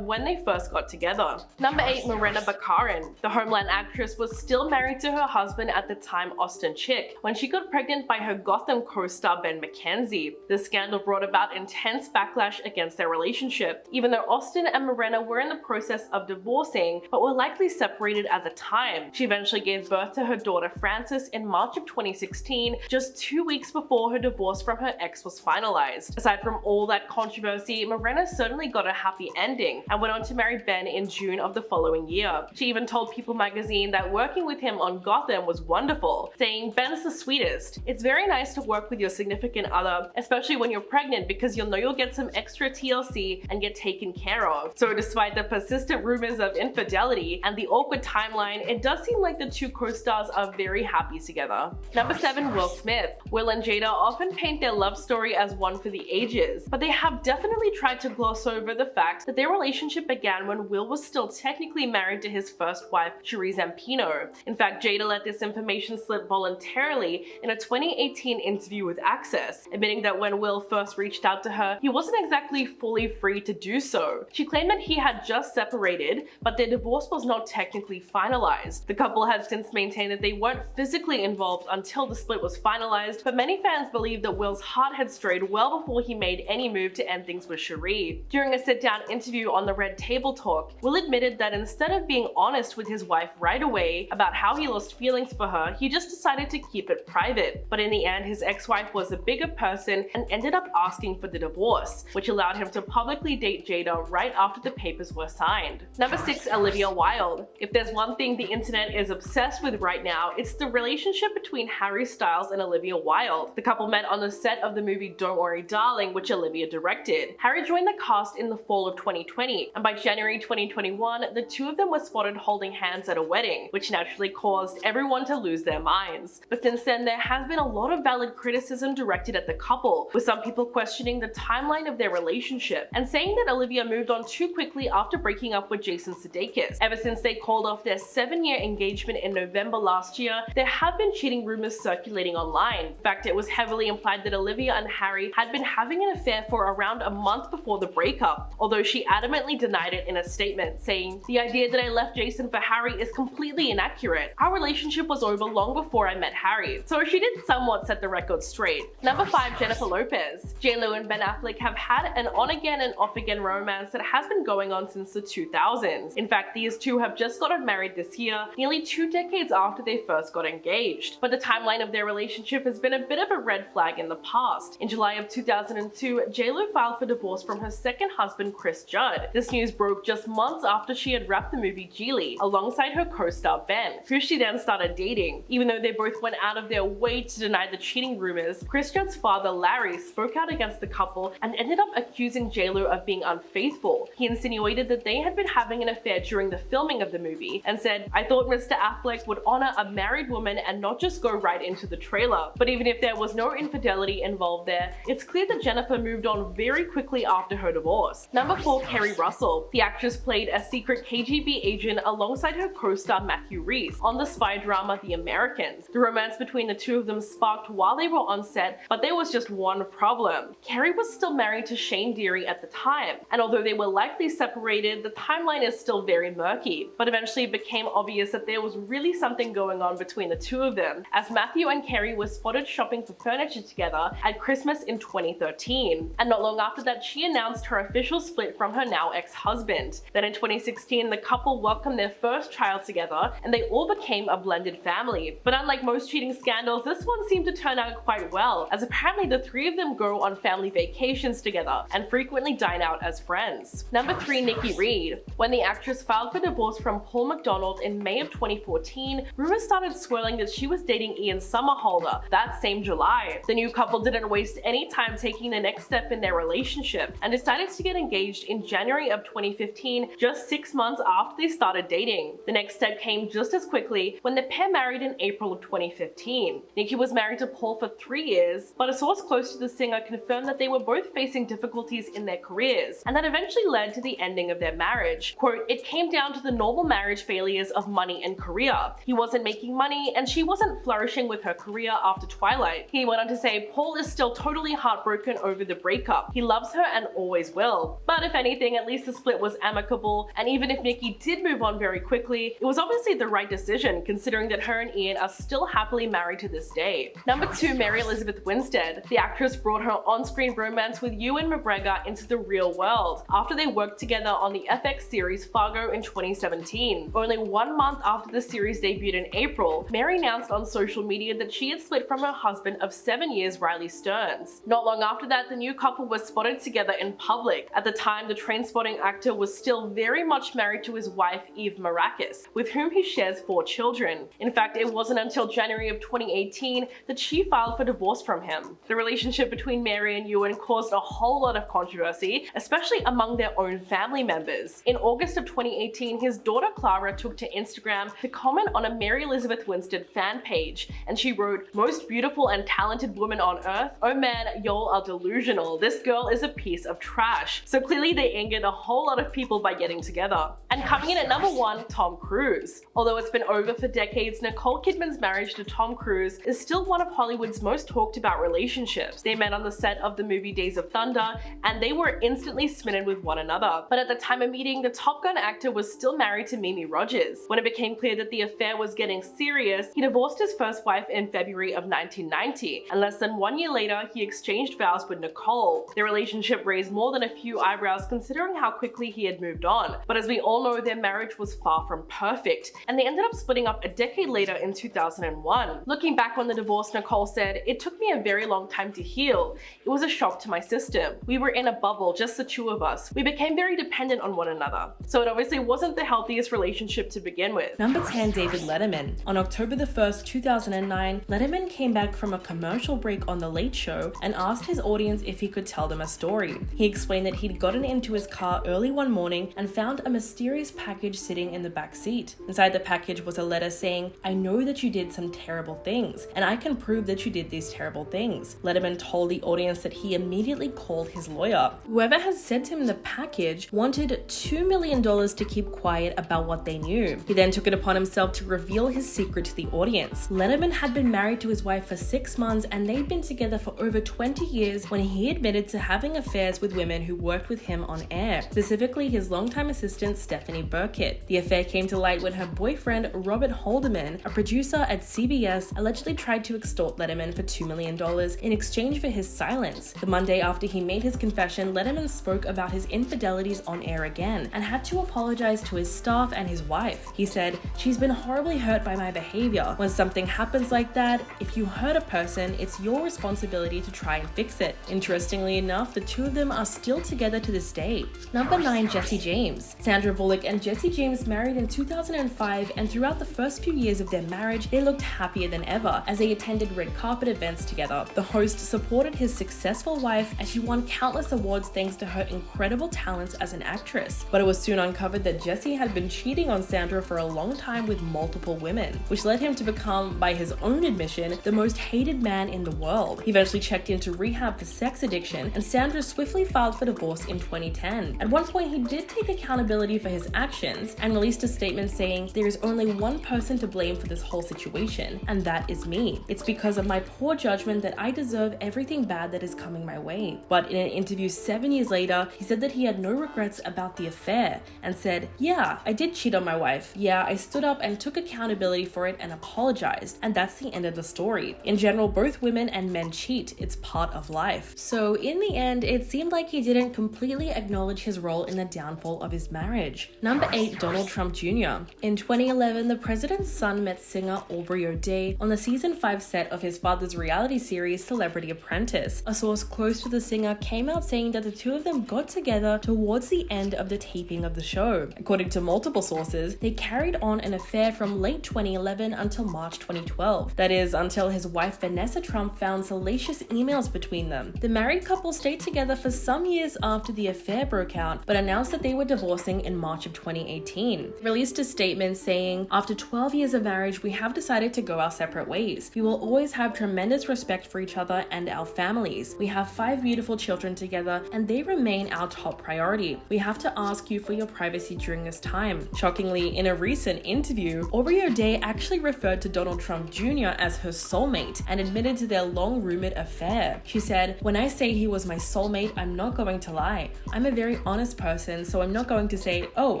when they first got together. Number 8, Morena Baccarin. The Homeland actress was still married to her husband at the time, Austin Chick, when she got pregnant by her Gotham co-star Ben McKenzie. The scandal brought about intense backlash against their relationship, even though Austin and Morena were in the process of divorcing, but were likely separated at the time. She eventually gave birth to her daughter Frances in March of 2016, just 2 weeks before her divorce from her ex was finalized. Aside from all that controversy, Morena certainly got a happy ending and went on to marry Ben in June of the following year. She even told People magazine that working with him on Gotham was wonderful, saying, "Ben's the sweetest. It's very nice to work with your significant other, especially when you're pregnant, because you'll know you'll get some extra TLC and get taken care of." So despite the persistent rumors of infidelity and the awkward timeline, it does seem like the two co-stars are very happy together. Number 7, Will Smith. Will and Jada often paint their love story as one for the ages, but they have definitely tried to gloss over the fact that their relationship began when Will was still technically married to his first wife, Cherie Zampino. In fact, Jada let this information slip voluntarily in a 2018 interview with Access, admitting that when Will first reached out to her, he wasn't exactly fully free to do so. She claimed that he had just separated, but their divorce was not technically finalized. The couple had since maintained that they weren't physically involved until the split was finalized, but many fans believe that Will's heart had strayed well before he made any move to end things with Cherie. During a sit-down interview on the Red Table Talk, Will admitted that instead of being honest with his wife right away about how he lost feelings for her, he just decided to keep it private. But in the end, his ex-wife was a bigger person and ended up asking for the divorce, which allowed him to publicly date Jada right after the papers were signed. Number 6, Olivia Wilde. If there's one thing the internet is obsessed with right now, it's the relationship between Harry Styles and Olivia Wilde. The couple met on the set of the movie Don't Worry Darling, which Olivia directed. Harry joined the cast in the fall fall of 2020, and by January 2021, the two of them were spotted holding hands at a wedding, which naturally caused everyone to lose their minds. But since then, there has been a lot of valid criticism directed at the couple, with some people questioning the timeline of their relationship and saying that Olivia moved on too quickly after breaking up with Jason Sudeikis. Ever since they called off their 7-year engagement in November last year, there have been cheating rumors circulating online. In fact, it was heavily implied that Olivia and Harry had been having an affair for around a month before the breakup, although she adamantly denied it in a statement, saying, "The idea that I left Jason for Harry is completely inaccurate. Our relationship was over long before I met Harry." So she did somewhat set the record straight. Number 5, Jennifer Lopez. J.Lo and Ben Affleck have had an on-again and off-again romance that has been going on since the 2000s. In fact, these two have just gotten married this year, nearly 2 decades after they first got engaged. But the timeline of their relationship has been a bit of a red flag in the past. In July of 2002, J.Lo filed for divorce from her second husband, Chris Judd. This news broke just months after she had wrapped the movie Geely alongside her co-star Ben, who she then started dating. Even though they both went out of their way to deny the cheating rumors, Chris Judd's father, Larry, spoke out against the couple and ended up accusing J.Lo of being unfaithful. He insinuated that they had been having an affair during the filming of the movie and said, "I thought Mr. Affleck would honor a married woman and not just go right into the trailer." But even if there was no infidelity involved there, it's clear that Jennifer moved on very quickly after her divorce. Number 4, Kerry Russell. The actress played a secret KGB agent alongside her co-star Matthew Rhys on the spy drama The Americans. The romance between the two of them sparked while they were on set, but there was just one problem. Kerry was still married to Shane Deary at the time, and although they were likely separated, the timeline is still very murky. But eventually it became obvious that there was really something going on between the two of them, as Matthew and Kerry were spotted shopping for furniture together at Christmas in 2013. And not long after that, she announced her official split from her now ex-husband. Then in 2016, the couple welcomed their first child together, and they all became a blended family. But unlike most cheating scandals, this one seemed to turn out quite well, as apparently the three of them go on family vacations together and frequently dine out as friends. Number 3, Nikki Reed. When the actress filed for divorce from Paul McDonald in May of 2014, rumors started swirling that she was dating Ian Somerhalder that same July. The new couple didn't waste any time taking the next step in their relationship and decided to get engaged in January of 2015, just 6 months after they started dating. The next step came just as quickly when the pair married in April of 2015. Nikki was married to Paul for 3 years, but a source close to the singer confirmed that they were both facing difficulties in their careers, and that eventually led to the ending of their marriage. Quote, "It came down to the normal marriage failures of money and career. He wasn't making money, and she wasn't flourishing with her career after Twilight." He went on to say, "Paul is still totally heartbroken over the breakup. He loves her and always will. But if anything, at least the split was amicable, and even if Nikki did move on very quickly, it was obviously the right decision, considering that her and Ian are still happily married to this day." Number 2, Mary Elizabeth Winstead. The actress brought her on-screen romance with Ewan McGregor into the real world after they worked together on the FX series Fargo in 2017. Only 1 month after the series debuted in April, Mary announced on social media that she had split from her husband of 7 years, Riley Stearns. Not long after that, the new couple was spotted together in public. At the time, the Trainspotting actor was still very much married to his wife, Eve Marakis, with whom he shares 4 children. In fact, it wasn't until January of 2018 that she filed for divorce from him. The relationship between Mary and Ewan caused a whole lot of controversy, especially among their own family members. In August of 2018, his daughter Clara took to Instagram to comment on a Mary Elizabeth Winstead fan page, and she wrote, "Most beautiful and talented woman on earth. Oh man, y'all are delusional. This girl is a piece of trash." So clearly they angered a whole lot of people by getting together. And coming in at number 1, Tom Cruise. Although it's been over for decades, Nicole Kidman's marriage to Tom Cruise is still one of Hollywood's most talked about relationships. They met on the set of the movie Days of Thunder, and they were instantly smitten with one another. But at the time of meeting, the Top Gun actor was still married to Mimi Rogers. When it became clear that the affair was getting serious, he divorced his first wife in February of 1990, and less than 1 year later, he exchanged vows with Nicole. Their relationship raised more than a few eyebrows considering how quickly he had moved on. But as we all know, their marriage was far from perfect, and they ended up splitting up a decade later in 2001. Looking back on the divorce, Nicole said, "It took me a very long time to heal. It was a shock to my system. We were in a bubble, just the two of us. We became very dependent on one another. So it obviously wasn't the healthiest relationship to begin with." Number 10, David Letterman. On October the 1st, 2009, Letterman came back from a commercial break on The Late Show and asked his audience if he could tell them a story. He explained that he'd got gotten into his car early one morning and found a mysterious package sitting in the back seat. Inside the package was a letter saying, "I know that you did some terrible things, and I can prove that you did these terrible things." Letterman told the audience that he immediately called his lawyer. Whoever had sent him the package wanted $2 million to keep quiet about what they knew. He then took it upon himself to reveal his secret to the audience. Letterman had been married to his wife for 6 months, and they'd been together for over 20 years when he admitted to having affairs with women who worked with him on air, specifically his longtime assistant Stephanie Burkett. The affair came to light when her boyfriend Robert Haldeman, a producer at CBS, allegedly tried to extort Letterman for $2 million in exchange for his silence. The Monday after he made his confession, Letterman spoke about his infidelities on air again and had to apologize to his staff and his wife. He said, "She's been horribly hurt by my behavior. When something happens like that, if you hurt a person, it's your responsibility to try and fix it." Interestingly enough, the two of them are still together to this day. Number 9, Jesse James. Sandra Bullock and Jesse James married in 2005, and throughout the first few years of their marriage, they looked happier than ever as they attended red carpet events together. The host supported his successful wife as she won countless awards thanks to her incredible talents as an actress. But it was soon uncovered that Jesse had been cheating on Sandra for a long time with multiple women, which led him to become, by his own admission, the most hated man in the world. He eventually checked into rehab for sex addiction, and Sandra swiftly filed for divorce in 2010. At one point, he did take accountability for his actions and released a statement saying, "There is only one person to blame for this whole situation, and that is me. It's because of my poor judgment that I deserve everything bad that is coming my way." But in an interview 7 years later, he said that he had no regrets about the affair and said, "Yeah, I did cheat on my wife. Yeah, I stood up and took accountability for it and apologized, and that's the end of the story. In general, both women and men cheat. It's part of life." So in the end, it seemed like he didn't completely acknowledge his role in the downfall of his marriage. Number 8, Donald Trump Jr. In 2011, the president's son met singer Aubrey O'Day on the season 5 set of his father's reality series Celebrity Apprentice. A source close to the singer came out saying that the two of them got together towards the end of the taping of the show. According to multiple sources, they carried on an affair from late 2011 until March 2012. That is, until his wife Vanessa Trump found salacious emails between them. The married couple stayed together for some years after the affair broke out, but announced that they were divorcing in March of 2018. They released a statement saying, "After 12 years of marriage, we have decided to go our separate ways. We will always have tremendous respect for each other and our families. We have 5 beautiful children together, and they remain our top priority. We have to ask you for your privacy during this time." Shockingly, in a recent interview, Aubrey O'Day actually referred to Donald Trump Jr. as her soulmate and admitted to their long-rumored affair. She said, "When I say he was my soulmate, I'm not going to lie. I'm a very honest person, so I'm not going to say, oh,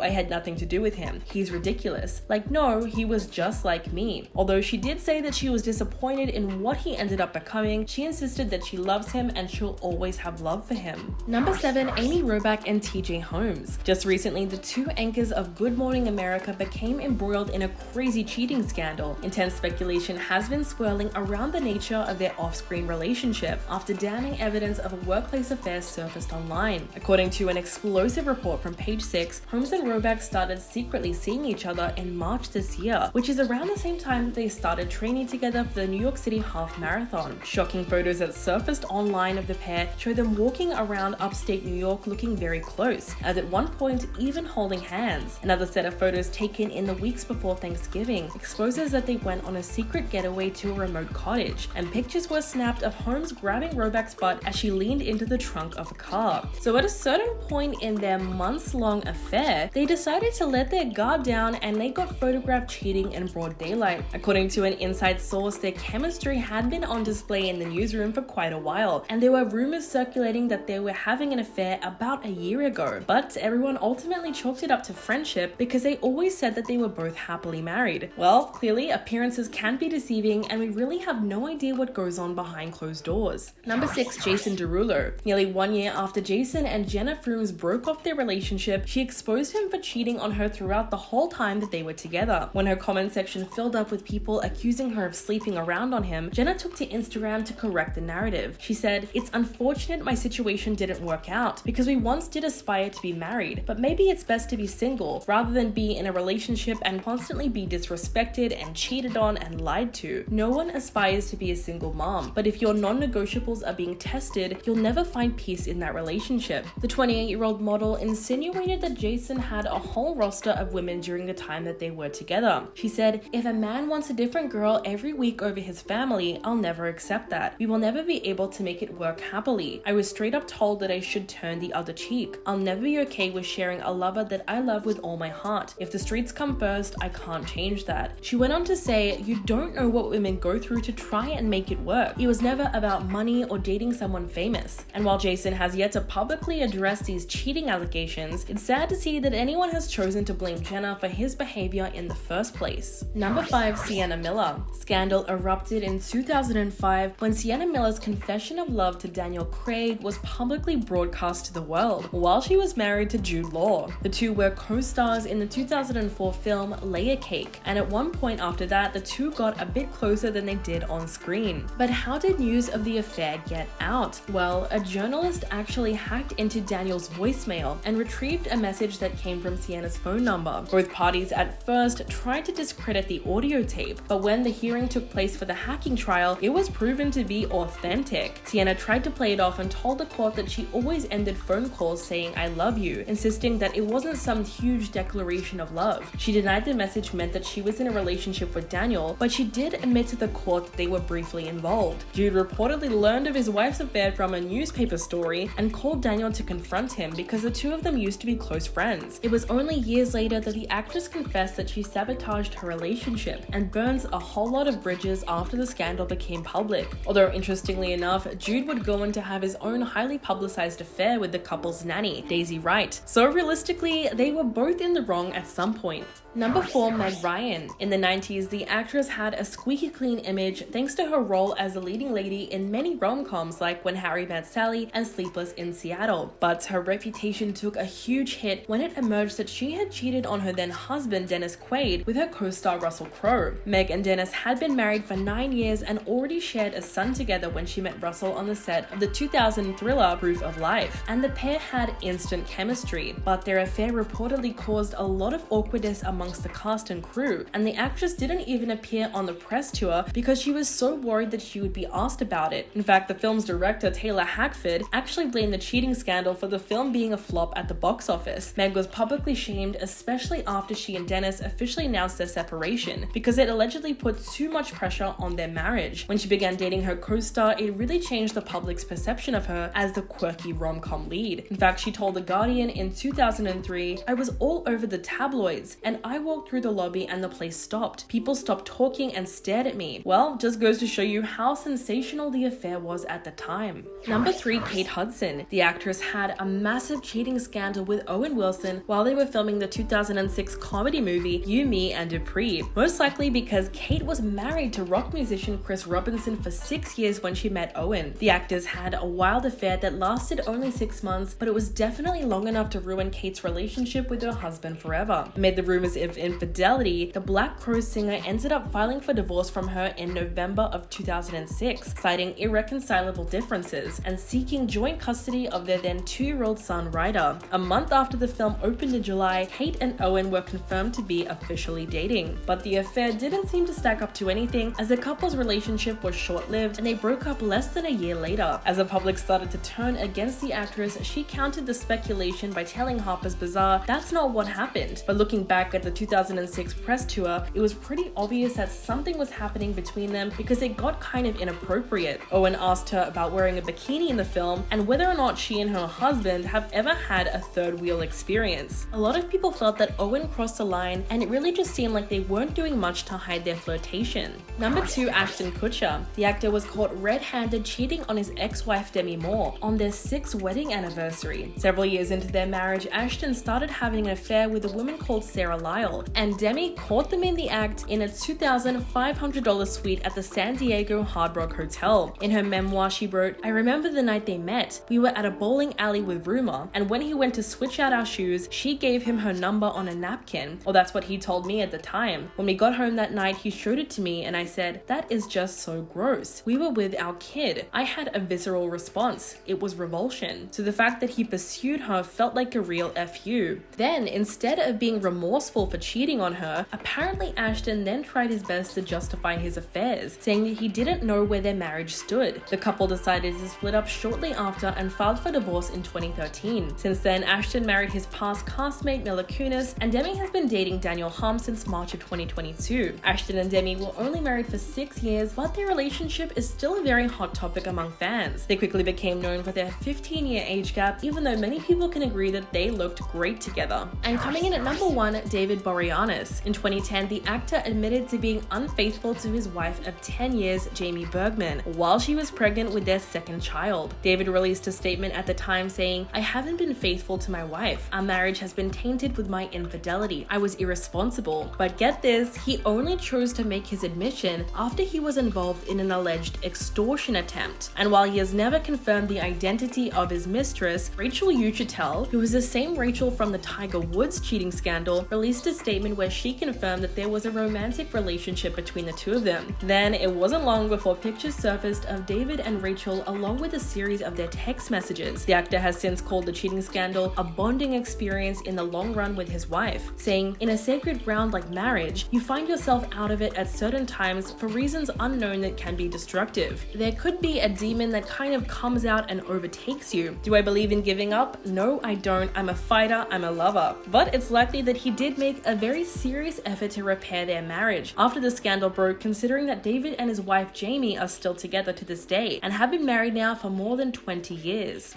I had nothing to do with him. He's ridiculous. Like, no, he was just like me." Although she did say that she was disappointed in what he ended up becoming, she insisted that she loves him and she'll always have love for him. Number 7, Amy Robach and TJ Holmes. Just recently, the two anchors of Good Morning America became embroiled in a crazy cheating scandal. Intense speculation has been swirling around the nature of their off-screen relationship after damning evidence of a workplace affair surfaced online. According to an explosive report from Page 6, Holmes and Robach started secretly seeing each other in March this year, which is around the same time that they started training together for the New York City Half Marathon. Shocking photos that surfaced online of the pair show them walking around upstate New York looking very close, and at one point even holding hands. Another set of photos taken in the weeks before Thanksgiving exposes that they went on a secret getaway to a remote cottage, and pictures were snapped of Holmes grabbing Robach's butt as she leaned into the trunk of a car. So at a certain point in their months-long affair, they decided to let their guard down and they got photographed cheating in broad daylight. According to an inside source, their chemistry had been on display in the newsroom for quite a while, and there were rumors circulating that they were having an affair about a year ago. But everyone ultimately chalked it up to friendship because they always said that they were both happily married. Well, clearly appearances can be deceiving, and we really have no idea what goes on behind closed doors. Number 6, Jason Derulo. Nearly 1 year after Jason and Jenna Frooms broke off their relationship, she exposed him for cheating on her throughout the whole time that they were together. When her comment section filled up with people accusing her of sleeping around on him, Jenna took to Instagram to correct the narrative. She said, "It's unfortunate my situation didn't work out because we once did aspire to be married, but maybe it's best to be single rather than be in a relationship and constantly be disrespected and cheated on and lied to. No one aspires to be a single mom, but if your non-negotiables are being tested, you'll never find peace in that relationship. The 28-year-old model insinuated that Jason had a whole roster of women during the time that they were together. She said, "If a man wants a different girl every week over his family, I'll never accept that. We will never be able to make it work happily. I was straight up told that I should turn the other cheek. I'll never be okay with sharing a lover that I love with all my heart. If the streets come first, I can't change that." She went on to say, "You don't know what women go through to try and make it work. It was never about money or dating someone famous." And while Jason has yet to publicly address these cheating allegations, it's sad to see that anyone has chosen to blame Jenna for his behavior in the first place. Number 5. Sienna Miller. Scandal erupted in 2005 when Sienna Miller's confession of love to Daniel Craig was publicly broadcast to the world while she was married to Jude Law. The two were co-stars in the 2004 film Layer Cake, and at one point after that, the two got a bit closer than they did on screen. But how did news of the affair get out? Well, a journalist actually hacked into Daniel's voicemail and retrieved a message that came from Sienna's phone number. Both parties at first tried to discredit the audio tape, but when the hearing took place for the hacking trial, it was proven to be authentic. Sienna tried to play it off and told the court that she always ended phone calls saying "I love you," insisting that it wasn't some huge declaration of love. She denied the message meant that she was in a relationship with Daniel, but she did admit to the court that they were briefly involved. Jude reportedly learned of his wife's affair from a newspaper story and called Daniel to confront him because the two of them used to be close friends. It was only years later that the actress confessed that she sabotaged her relationship and burns a whole lot of bridges after the scandal became public. Although interestingly enough, Jude would go on to have his own highly publicized affair with the couple's nanny, Daisy Wright. So realistically, they were both in the wrong at some point. Number 4. Meg Ryan. In the 90s, the actress had a squeaky clean image thanks to her role as the leading lady in many rom-coms like When Harry Met Sally and Sleepless in Seattle. But her reputation took a huge hit when it emerged that she had cheated on her then husband Dennis Quaid with her co-star Russell Crowe. Meg and Dennis had been married for 9 years and already shared a son together when she met Russell on the set of the 2000 thriller Proof of Life, and the pair had instant chemistry. But their affair reportedly caused a lot of awkwardness amongst the cast and crew, and the actress didn't even appear on the press tour because she was so worried that she would be asked about it. In fact, the film's director Taylor Hackford actually blamed the cheating scandal for the film being a flop at the box office. Meg was publicly shamed, especially after she and Dennis officially announced their separation, because it allegedly put too much pressure on their marriage. When she began dating her co-star, it really changed the public's perception of her as the quirky rom-com lead. In fact, she told The Guardian in 2003, "I was all over the tabloids, and I walked through the lobby and the place stopped. People stopped talking and stared at me." Well, just goes to show you how sensational the affair was at the time. Number 3. Kate Hudson. The actress had a massive cheating scandal with Owen Wilson while they were filming the 2006 comedy movie You, Me and Dupree. Most likely because Kate was married to rock musician Chris Robinson for 6 years when she met Owen. The actors had a wild affair that lasted only 6 months, but it was definitely long enough to ruin Kate's relationship with her husband forever. Amid the rumors of infidelity, the Black Crowes singer ended up filing for divorce from her in November of 2006, citing irreconcilable differences and seeking joint custody of their then 2-year-old son Ryder. A month after the film opened in July, Kate and Owen were confirmed to be officially dating. But the affair didn't seem to stack up to anything, as the couple's relationship was short-lived and they broke up less than a year later. As the public started to turn against the actress, she countered the speculation by telling Harper's Bazaar that's not what happened. But looking back at the 2006 press tour, it was pretty obvious that something was happening between them because it got kind of inappropriate. Owen asked her about wearing a bikini in the film and whether or not she and her husband have ever had a third wheel experience. A lot of people felt that Owen crossed the line, and it really just seemed like they weren't doing much to hide their flirtation. Number 2. Ashton Kutcher. The actor was caught red-handed cheating on his ex-wife Demi Moore on their 6th wedding anniversary. Several years into their marriage, Ashton started having an affair with a woman called Sarah Lyle, and Demi caught them in the act in a $2,500 suite at the San Diego Hard Rock Hotel. In her memoir, she wrote, "I remember the night they met. We were at a bowling alley with Rumor, and when he went to switch out our shoes, she gave him her number on a napkin. Or that's what he told me at the time. When we got home that night, he showed it to me and I said, that is just so gross. We were with our kid. I had a visceral response. It was revulsion. So the fact that he pursued her felt like a real FU. Then, instead of being remorseful for cheating on her, apparently Ashton then tried his best to justify his affairs, saying that he didn't know where their marriage stood. The couple decided to split up shortly after and filed for divorce divorce in 2013. Since then, Ashton married his past castmate Mila Kunis, and Demi has been dating Daniel Harm since March of 2022. Ashton and Demi were only married for 6 years, but their relationship is still a very hot topic among fans. They quickly became known for their 15-year age gap, even though many people can agree that they looked great together. And coming in at number 1, David Boreanaz. In 2010, the actor admitted to being unfaithful to his wife of 10 years, Jamie Bergman, while she was pregnant with their second child. David released a statement at the time saying, "I haven't been faithful to my wife. Our marriage has been tainted with my infidelity. I was irresponsible." But get this, he only chose to make his admission after he was involved in an alleged extortion attempt. And while he has never confirmed the identity of his mistress, Rachel Uchitel, who is the same Rachel from the Tiger Woods cheating scandal, released a statement where she confirmed that there was a romantic relationship between the two of them. Then it wasn't long before pictures surfaced of David and Rachel along with a series of their text messages. The actor has since called the cheating scandal a bonding experience in the long run with his wife, saying, "In a sacred ground like marriage, you find yourself out of it at certain times for reasons unknown that can be destructive. There could be a demon that kind of comes out and overtakes you. Do I believe in giving up? No, I don't. I'm a fighter, I'm a lover." But it's likely that he did make a very serious effort to repair their marriage after the scandal broke, considering that David and his wife Jamie are still together to this day and have been married now for more than 20 years.